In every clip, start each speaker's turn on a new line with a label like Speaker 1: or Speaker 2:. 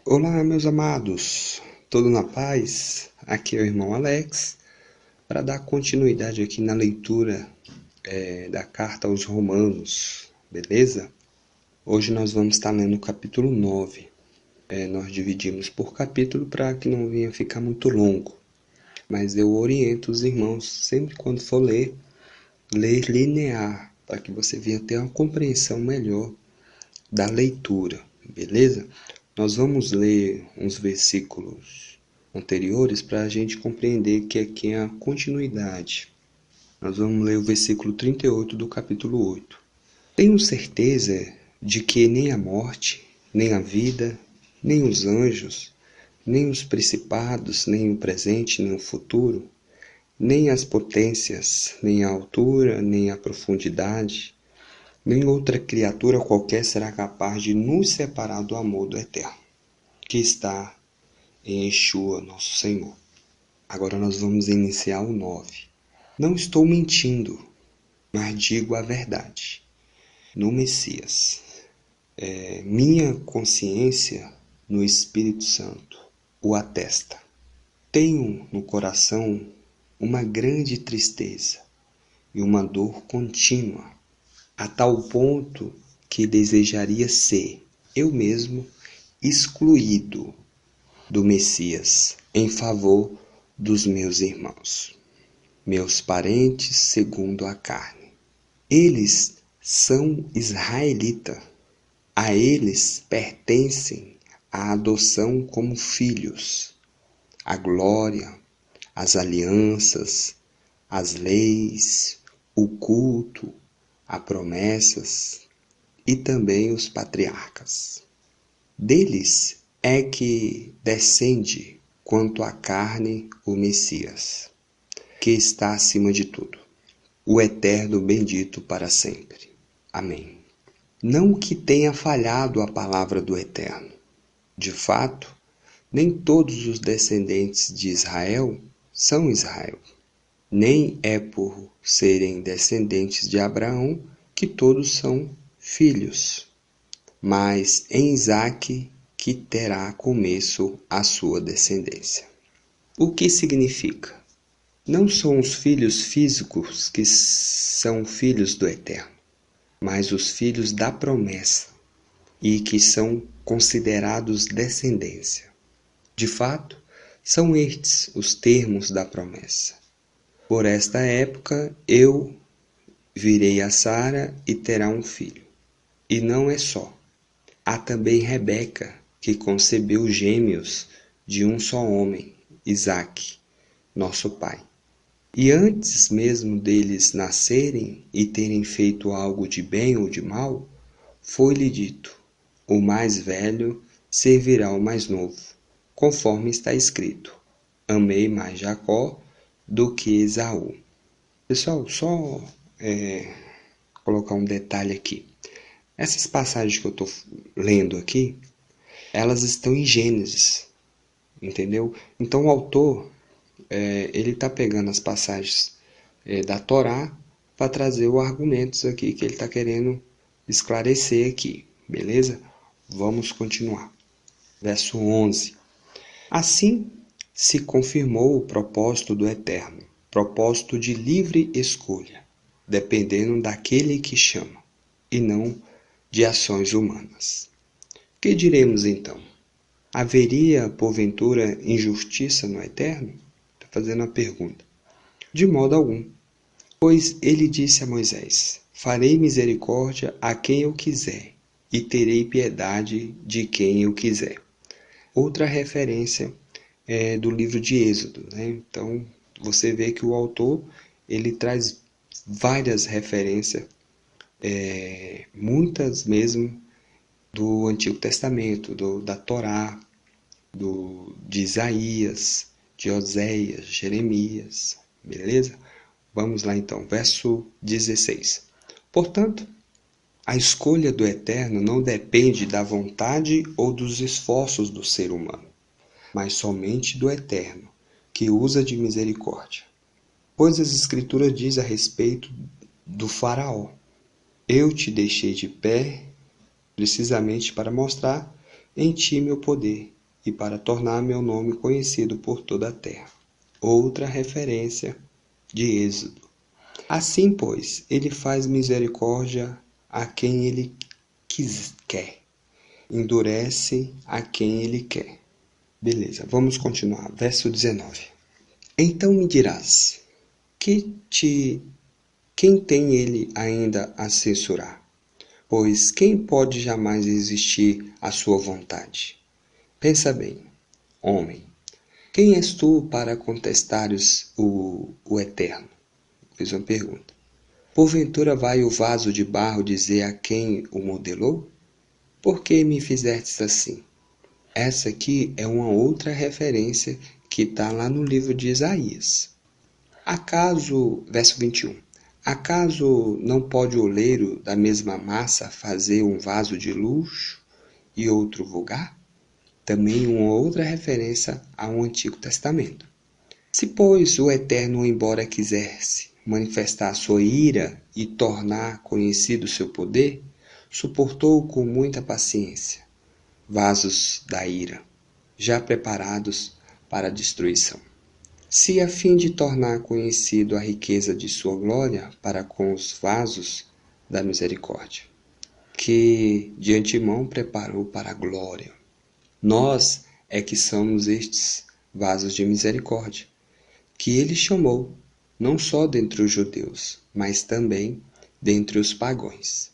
Speaker 1: Olá, meus amados, tudo na paz? Aqui é o irmão Alex, para dar continuidade aqui na leitura da carta aos Romanos, beleza? Hoje nós vamos estar lendo o capítulo 9. Nós dividimos por capítulo para que não venha ficar muito longo, mas eu oriento os irmãos, sempre quando for ler linear, para que você venha ter uma compreensão melhor da leitura, beleza? Nós vamos ler uns versículos anteriores para a gente compreender que aqui é a continuidade. Nós vamos ler o versículo 38 do capítulo 8. Tenho certeza de que nem a morte, nem a vida, nem os anjos, nem os principados, nem o presente, nem o futuro, nem as potências, nem a altura, nem a profundidade, nem outra criatura qualquer será capaz de nos separar do amor do Eterno, que está em Yeshua, nosso Senhor. Agora nós vamos iniciar o 9. Não estou mentindo, mas digo a verdade. No Messias. Minha consciência no Espírito Santo o atesta. Tenho no coração uma grande tristeza e uma dor contínua, a tal ponto que desejaria ser, eu mesmo, excluído do Messias em favor dos meus irmãos, meus parentes segundo a carne. Eles são israelitas, a eles pertencem a adoção como filhos, a glória, as alianças, as leis, o culto, as promessas e também os patriarcas. Deles é que descende quanto à carne o Messias, que está acima de tudo, o Eterno bendito para sempre. Amém. Não que tenha falhado a palavra do Eterno. De fato, nem todos os descendentes de Israel são Israel. Nem é por serem descendentes de Abraão que todos são filhos, mas em Isaque que terá começo a sua descendência. O que significa? Não são os filhos físicos que são filhos do Eterno, mas os filhos da promessa e que são considerados descendência. De fato, são estes os termos da promessa. Por esta época eu virei a Sara e terá um filho. E não é só. Há também Rebeca, que concebeu gêmeos de um só homem, Isaque, nosso pai. E antes mesmo deles nascerem e terem feito algo de bem ou de mal, foi-lhe dito: o mais velho servirá ao mais novo, conforme está escrito: amei mais Jacó do que Esaú. Pessoal, só colocar um detalhe aqui. Essas passagens que eu estou lendo aqui, elas estão em Gênesis, entendeu? Então o autor, ele está pegando as passagens da Torá para trazer os argumentos aqui que ele está querendo esclarecer aqui, beleza? Vamos continuar. Verso 11. Assim se confirmou o propósito do Eterno, propósito de livre escolha, dependendo daquele que chama, e não de ações humanas. Que diremos então? Haveria, porventura, injustiça no Eterno? Está fazendo a pergunta. De modo algum. Pois ele disse a Moisés: farei misericórdia a quem eu quiser, e terei piedade de quem eu quiser. Outra referência é do livro de Êxodo, né? Então, você vê que o autor, ele traz várias referências, muitas mesmo, do Antigo Testamento, da Torá, de Isaías, de Oséias, Jeremias, beleza? Vamos lá então, verso 16. Portanto, a escolha do Eterno não depende da vontade ou dos esforços do ser humano, mas somente do Eterno, que usa de misericórdia. Pois as Escrituras dizem a respeito do faraó: eu te deixei de pé, precisamente para mostrar em ti meu poder, e para tornar meu nome conhecido por toda a terra. Outra referência de Êxodo. Assim, pois, ele faz misericórdia a quem ele quer, endurece a quem ele quer. Beleza, vamos continuar. Verso 19. Então me dirás, quem tem ele ainda a censurar? Pois quem pode jamais resistir à sua vontade? Pensa bem, homem, quem és tu para contestares o Eterno? Fiz uma pergunta. Porventura vai o vaso de barro dizer a quem o modelou? Por que me fizestes assim? Essa aqui é uma outra referência que está lá no livro de Isaías. Verso 21. Acaso não pode o oleiro da mesma massa fazer um vaso de luxo e outro vulgar? Também uma outra referência ao Antigo Testamento. Se, pois, o Eterno, embora quisesse manifestar sua ira e tornar conhecido seu poder, suportou com muita paciência vasos da ira, já preparados para a destruição. Se a fim de tornar conhecido a riqueza de sua glória para com os vasos da misericórdia, que de antemão preparou para a glória. Nós é que somos estes vasos de misericórdia, que ele chamou, não só dentre os judeus, mas também dentre os pagãos.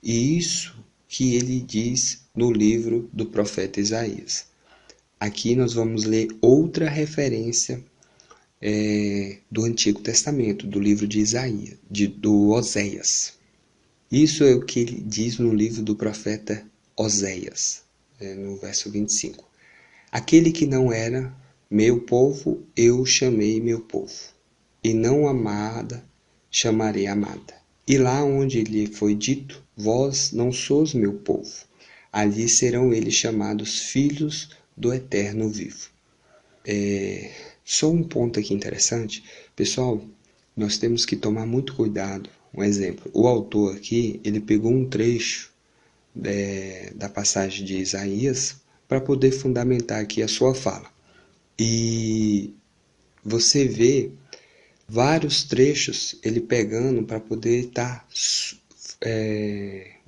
Speaker 1: E isso que ele diz no livro do profeta Isaías. Aqui nós vamos ler outra referência do Antigo Testamento, do livro de Isaías, do Oséias. Isso é o que ele diz no livro do profeta Oséias, no verso 25. Aquele que não era meu povo, eu chamei meu povo, e não amada, chamarei amada. E lá onde lhe foi dito, vós não sois meu povo, ali serão eles chamados filhos do Eterno vivo. Só um ponto aqui interessante. Pessoal, nós temos que tomar muito cuidado. Um exemplo, o autor aqui, ele pegou um trecho da passagem de Isaías para poder fundamentar aqui a sua fala. E você vê vários trechos ele pegando para poder estar,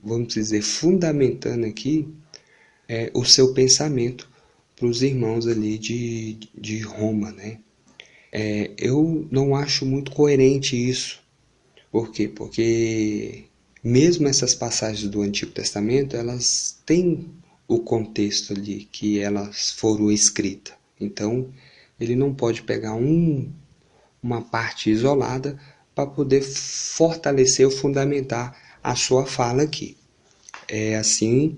Speaker 1: vamos dizer, fundamentando aqui o seu pensamento para os irmãos ali de Roma, né? Eu não acho muito coerente isso. Por quê? Porque mesmo essas passagens do Antigo Testamento, elas têm o contexto ali que elas foram escritas. Então, ele não pode pegar uma parte isolada para poder fortalecer ou fundamentar a sua fala aqui. Assim,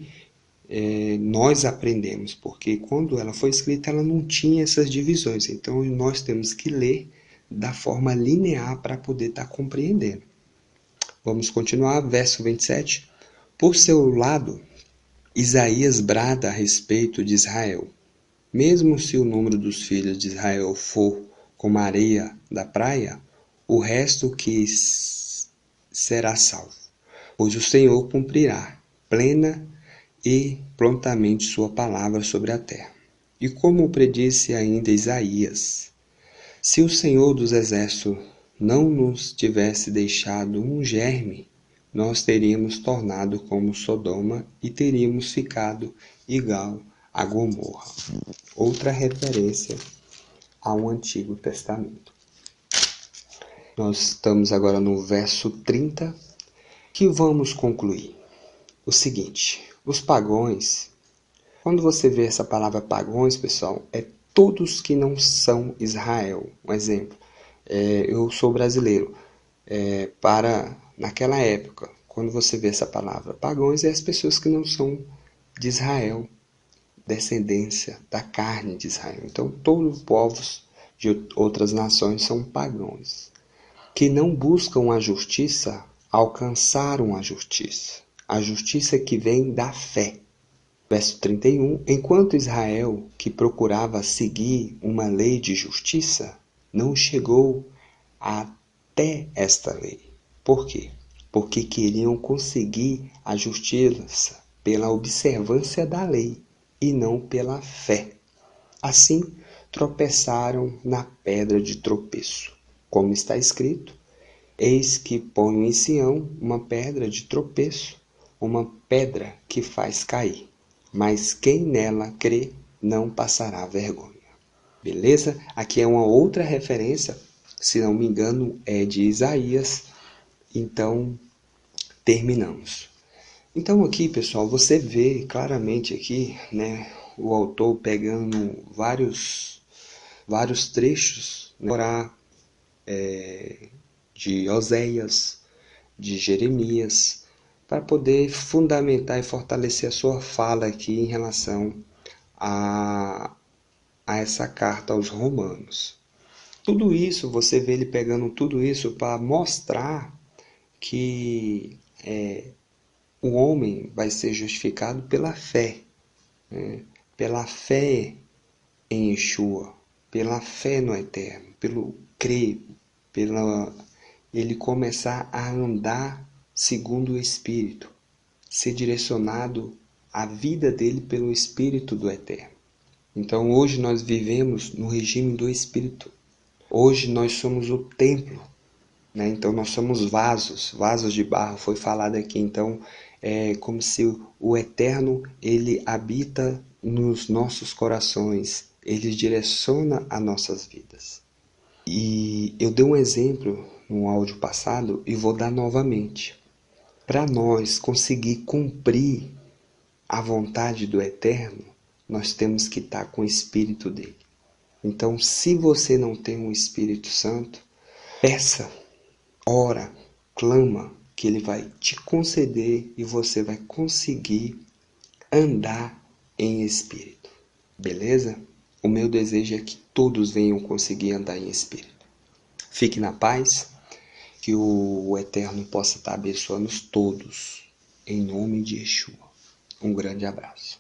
Speaker 1: nós aprendemos, porque quando ela foi escrita, ela não tinha essas divisões. Então, nós temos que ler da forma linear para poder estar compreendendo. Vamos continuar, verso 27. Por seu lado, Isaías brada a respeito de Israel. Mesmo se o número dos filhos de Israel for como a areia da praia, o resto que será salvo. Pois o Senhor cumprirá plena e prontamente sua palavra sobre a terra. E como predisse ainda Isaías, se o Senhor dos Exércitos não nos tivesse deixado um germe, nós teríamos tornado como Sodoma e teríamos ficado igual a Gomorra. Outra referência ao Antigo Testamento. Nós estamos agora no verso 30, que vamos concluir. O seguinte, os pagãos, quando você vê essa palavra pagãos, pessoal, é todos que não são Israel. Um exemplo, eu sou brasileiro. Naquela época, quando você vê essa palavra pagãos, é as pessoas que não são de Israel, descendência da carne de Israel. Então, todos os povos de outras nações são pagãos, que não buscam a justiça, alcançaram a justiça que vem da fé. Verso 31, enquanto Israel, que procurava seguir uma lei de justiça, não chegou até esta lei. Por quê? Porque queriam conseguir a justiça pela observância da lei e não pela fé. Assim, tropeçaram na pedra de tropeço. Como está escrito: eis que ponho em Sião uma pedra de tropeço, uma pedra que faz cair. Mas quem nela crê não passará vergonha. Beleza? Aqui é uma outra referência, se não me engano, é de Isaías. Então, terminamos. Então aqui, pessoal, você vê claramente aqui, né, o autor pegando vários trechos, né, de Oséias, de Jeremias, para poder fundamentar e fortalecer a sua fala aqui em relação a, a essa carta aos Romanos. Tudo isso, você vê ele pegando tudo isso para mostrar que o homem vai ser justificado pela fé, né? Pela fé em Yeshua, pela fé no Eterno, pelo crer, pela ele começar a andar segundo o Espírito, ser direcionado a vida dele pelo Espírito do Eterno. Então hoje nós vivemos no regime do Espírito. Hoje nós somos o templo, né? Então nós somos vasos de barro, foi falado aqui. Então é como se o Eterno ele habita nos nossos corações, ele direciona as nossas vidas. E eu dei um exemplo no áudio passado e vou dar novamente. Para nós conseguir cumprir a vontade do Eterno, nós temos que estar com o Espírito dele. Então, se você não tem o Espírito Santo, peça, ora, clama, que ele vai te conceder e você vai conseguir andar em Espírito. Beleza? O meu desejo é que todos venham conseguir andar em Espírito. Fique na paz, que o Eterno possa estar abençoando todos, em nome de Yeshua. Um grande abraço.